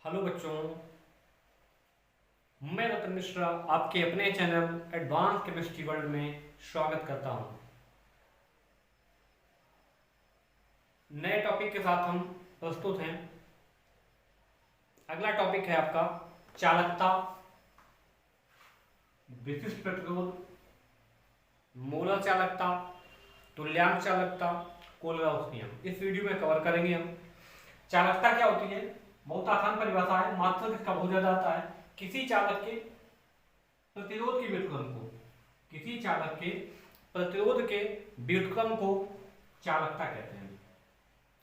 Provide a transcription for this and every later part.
Hello बच्चों, मैं रतन मिश्रा आपके अपने चैनल एडवांस केमिस्ट्री वर्ल्ड में स्वागत करता हूं। नए टॉपिक के साथ हम प्रस्तुत हैं। अगला टॉपिक है आपका चालकता, विशिष्ट प्रतिरोध, मोलर चालकता, तुल्यांक चालकता, कोलराउस नियम। इस वीडियो में कवर करेंगे हम। चालकता क्या होती है? बहुत आसान परिभाषा है, मात्रक इसका बहुत ज्यादा आता है। किसी चालक के प्रतिरोध के व्युत्क्रम को किसी चालक के प्रतिरोध के व्युत्क्रम को चालकता कहते हैं।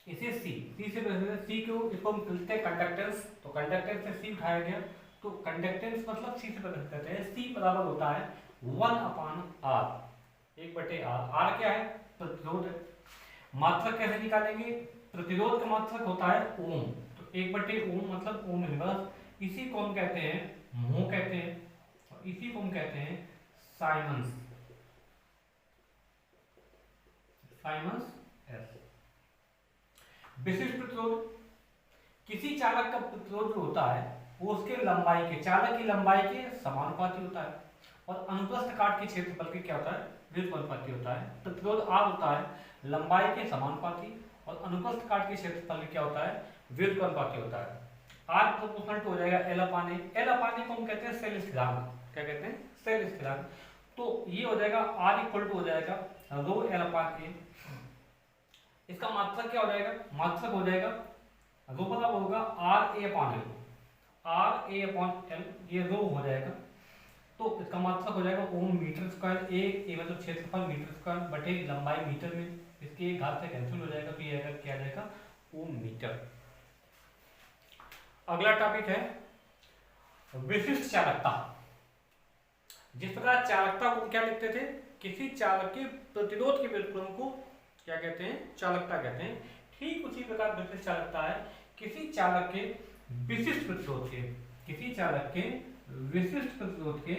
इसे सी से सी क्यों, इसको हम कहते हैं कंडक्टेंस। तो कंडक्टेंस से सी उठाया गया, तो कंडक्टेंस मतलब सी से प्रदर्शित करते हैं। सी बराबर होता है 1/r, 1/r। आर क्या है? प्रतिरोध है। मात्रक कैसे निकालेंगे? प्रतिरोध का मात्रक होता है ओम, तो 1/ओम मतलब ओम इनवर्स। इसी को हम कहते हैं मोह कहते हैं, और इसी को हम कहते हैं साइमंस साइमंस एस। विशिष्ट प्रतिरोध, किसी चालक का प्रतिरोध जो होता है वो उसके लंबाई के, चालक की लंबाई के समानुपाती होता है, और अनुप्रस्थ काट के क्षेत्रफल के क्या होता है? व्युत्क्रमानुपाती होता है। प्रतिरोध आर होता है लंबाई के समानुपाती, और अनुप्रस्थ काट के क्षेत्रफल के क्या होता है? व्युत्क्रमानुपाती होता है। आर प्रोपोर्शनल टू हो जाएगा एल अपान ए। एल अपान ए को हम कहते हैं सेल स्थिरांक। क्या कहते हैं? सेल स्थिरांक। तो ये हो जाएगा आर इक्वल टू हो जाएगा रो एल अपान ए। इसका मात्रक क्या हो जाएगा? मात्रक हो जाएगा रो बराबर होगा R A upon L, R A upon L, ये रो हो जाएगा। तो इसका मात्रक हो जाएगा ओम मीटर स्क्वायर। ए मतलब क्षेत्रफल मीटर स्क्वायर बटे लंबाई मीटर में, इसके एक घात से कैंसिल हो जाएगा, तो ये आएगा क्या जाएगा? ओम मीटर। अगला टॉपिक है विशिष्ट चालकता। जिस प्रकार चालकता को क्या लिखते थे? किसी चालक के प्रतिरोध के व्युत्क्रम को क्या कहते हैं? चालकता कहते हैं। ठीक उसी प्रकार विशिष्ट चालकता है किसी चालक के विशिष्ट प्रतिरोध के, किसी चालक के विशिष्ट प्रतिरोध के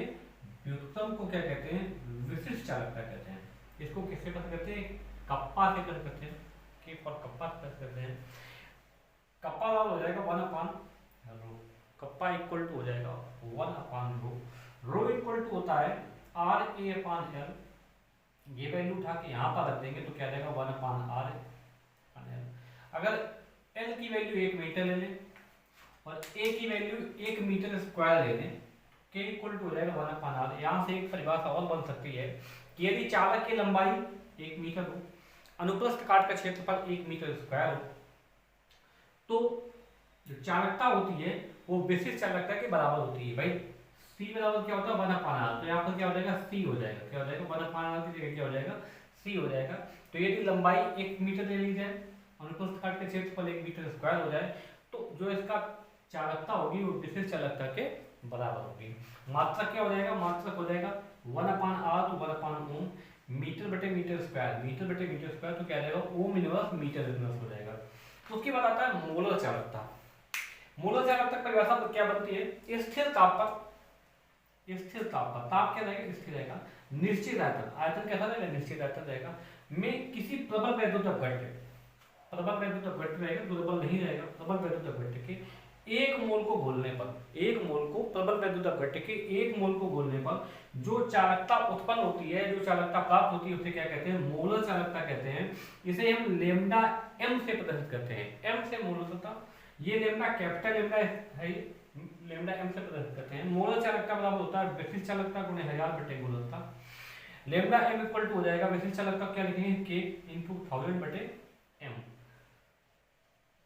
व्युत्क्रम को क्या कहते हैं? विशिष्ट चालकता कहते हैं। इसको किससे पता करते हैं? कप्पा से पता करते हैं। के फॉर कप्पा से पता करते हैं। कप्पा हो जाएगा 1/रो। कप्पा इक्वल टू हो जाएगा 1/रो। रो इक्वल टू होता है आर ए अपान एल। ये वैल्यू उठा के यहाँ पर रख देंगे तो क्या रहेगा? 1/r। अगर एल की वैल्यू 1 मीटर ले लें और ए की वैल्यू 1 मीटर स्क्वायर ले लें, के इक्वल टू हो जाएगा 1/r। यहाँ से एक परिभाषा और बन सकती है कि यदि चालक की लंबाई 1 मीटर हो, अनुप्रस्थ काट का क्षेत्रफल 1 मीटर स्क्वायर हो, तो जो चालकता होती है वो विशिष्ट चालकता के बराबर होती है। भाई सी बराबर क्या होता है? 1/r। तो यहाँ पर क्या हो जाएगा? सी हो जाएगा। क्या हो जाएगा? 1/r की जगह क्या हो जाएगा? सी हो जाएगा। तो यदि लंबाई 1 मीटर ले ली जाए, अनुप्रस्थ काट के क्षेत्रफल 1 मीटर स्क्वायर हो जाए, तो जो इसका चालकता होगी वो विशिष्ट चालकता के बराबर होगी। मात्रक क्या हो जाएगा? मात्रक हो जाएगा 1/r तो 1/ओम, मीटर बटे मीटर स्क्वायर, मीटर बटे मीटर स्क्वायर, तो क्या जाएगा? ओम इनवर्स मीटर इनवर्स हो जाएगा। तो उसके बाद आता है मोलर चालकता। मोलर चालकता की परिभाषा तो क्या बनती है? स्थिर ताप पर, स्थिर ताप पर, ताप क्या रहेगा? स्थिर रहेगा। निश्चित आयतन, आयतन कैसा रहेगा? निश्चित आयतन रहेगा। में किसी प्रबल वैद्युत अपघट्य, प्रबल वैद्युत अपघट्य रहेगा, दुर्बल नहीं रहेगा। प्रबल वैद्युत अपघट्य के 1 मोल को घोलने पर, 1 मोल को, प्रबल वैद्युत अपघट्य के 1 मोल को घोलने पर जो चालकता उत्पन्न होती है, जो चालकता प्राप्त होती है, उसे क्या कहते हैं? मोलर चालकता कहते हैं। इसे हम लेमडा एम से प्रदर्शित करते हैं। एम से मोलरता, ये लेमडा कैपिटल लेमडा है, लेमडा एम से प्रदर्शित करते हैं। मोलर चालकता बराबर होता है विशिष्ट चालकता गुणे 1000 बटे मोलरता। लेमडा एम इक्वल टू हो जाएगा विशिष्ट चालकता क्या लिखेंगे? के इंटू 1000 बटे एम।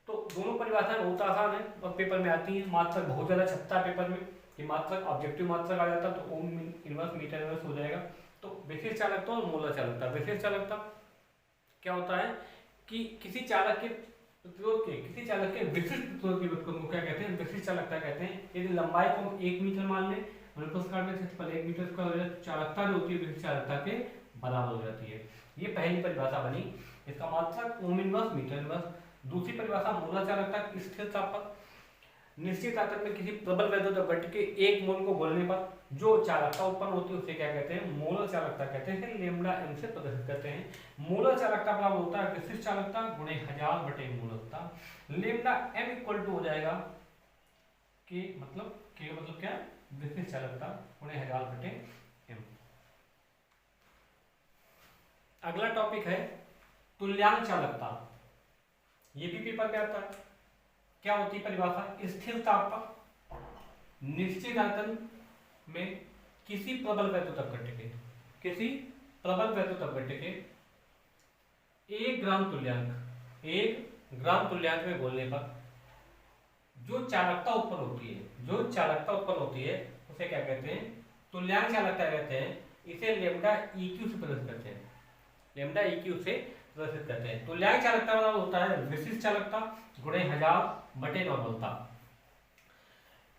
तो दोनों परिभाषाएं बहुत आसान है और पेपर में आती है। मात्रक बहुत ज्यादा छपता है पेपर में कि मात्रक ऑब्जेक्टिव मात्रक आ जाता तो ओम इनवर्स मीटर इनवर्स हो जाएगा। तो विशिष्ट चालकता और मोलर चालकता। विशिष्ट चालकता क्या होता है कि किसी चालक के प्रतिरोध के, किसी चालक के विशिष्ट प्रतिरोध के व्युत्क्रम को क्या कहते हैं? विशिष्ट चालकता कहते हैं। यदि लंबाई को हम 1 मीटर मान लें, अनुप्रस्थ काट में क्षेत्रफल 1 मीटर स्क्वायर हो जाए, तो चालकता जो होती है विशिष्ट चालकता के बराबर हो जाती है। ये पहली परिभाषा बनी। इसका मात्रक ओम इनवर्स मीटर इनवर्स। दूसरी परिभाषा मोलर चालकता, स्थिर ताप पर निश्चित आयतन में किसी प्रबल वैद्युत अपघट्य के 1 मोल को घोलने पर जो चालकता उत्पन्न होती है उसे क्या कहते हैं? मोलर चालकता कहते हैं। लेमडा एम से प्रदर्शित करते हैं। मोलर चालकता बराबर होता है विशिष्ट चालकता गुणे 1000 बटे मोलरता। लेमडा एम इक्वल टू हो जाएगा के मतलब क्या, विशिष्ट चालकता गुणे 1000 बटे m। अगला टॉपिक है तुल्यांक चालकता। ये भी पेपर में आता है। क्या होती है परिभाषा, स्थिर ताप पर निश्चित आयतन में किसी प्रबल वैद्युत अपघट्य के, किसी प्रबल वैद्युत अपघट्य के 1 ग्राम तुल्यांक में घोलने पर जो चालकता उत्पन्न होती है, उसे क्या कहते हैं, तुल्यांक चालकता कहते हैं। इसे लेमडा EQ से प्रदर्शित करते हैं, लेमडा EQ से प्रदर्शित करते हैं। तुल्यांक चालकता का मतलब होता है विशिष्ट चालकता गुणे 1000 बटे नॉर्मलता।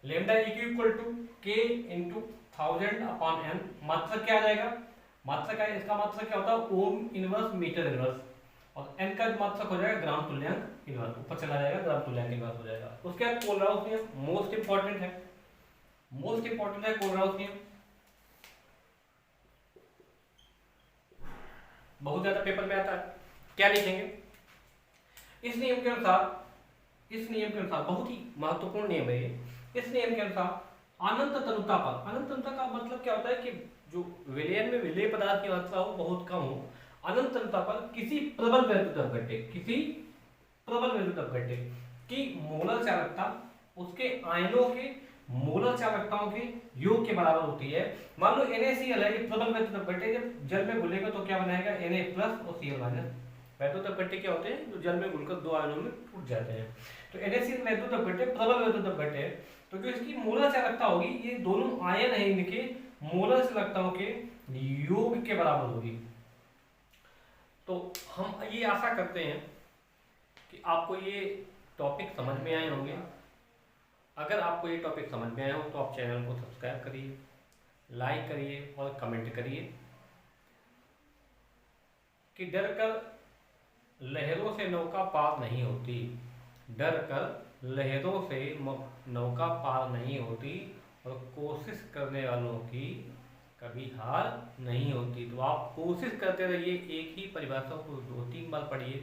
Lambda EQ equal to K into 1000 upon n। मात्रक क्या आ जाएगा, मात्रक है, इसका मात्रक क्या होता है, ओम इनवर्स मीटर इनवर्स, और n का मात्रक हो जाएगा ग्राम तुल्यांक इनवर्स, ऊपर चला जाएगा, ग्राम तुल्यांक इनवर्स हो जाएगा। उसके बाद कोलराउस नियम मोस्ट इंपॉर्टेंट है, कोलराउस नियम बहुत ज्यादा पेपर में आता है। क्या लिखेंगे, इस नियम के अनुसार बहुत ही महत्वपूर्ण नियम है ये। इस नियम के अनुसार अनंत तनुता पर, अनंत तनुता का मतलब क्या होता है कि जो विलयन में विलेय पदार्थ की मात्रा हो बहुत कम हो, अनंत तनुता पर किसी प्रबल वैद्युत अपघट्य की मोलर चालकता उसके आयनों के मोलर चालकताओं के योग के बराबर होती है। मान लो NaCl है, ये प्रबल वैद्युत अपघट्य, जब जल में घुलेगा तो क्या बनाएगा, Na प्लस और Cl माइनस। वैद्युत अपघट्य क्या होते हैं, जो जल में घुलकर 2 आयनों में टूट जाते हैं। तो NaCl वैद्युत अपघट्य प्रबल वैद्युत अपघट्य है, तो जो इसकी मोलर चालकता होगी, ये दोनों आयन है इनके मोलर चालकताओं के योग के बराबर होगी। तो हम ये आशा करते हैं कि आपको ये टॉपिक समझ में आए होंगे। अगर आपको ये टॉपिक समझ में आए हो तो आप चैनल को सब्सक्राइब करिए, लाइक करिए और कमेंट करिए। कि डर कर लहरों से नौका पार नहीं होती, डर कर लहरों से नौका पार नहीं होती, और कोशिश करने वालों की कभी हार नहीं होती। तो आप कोशिश करते रहिए, एक ही परिभाषा को 2-3 बार पढ़िए,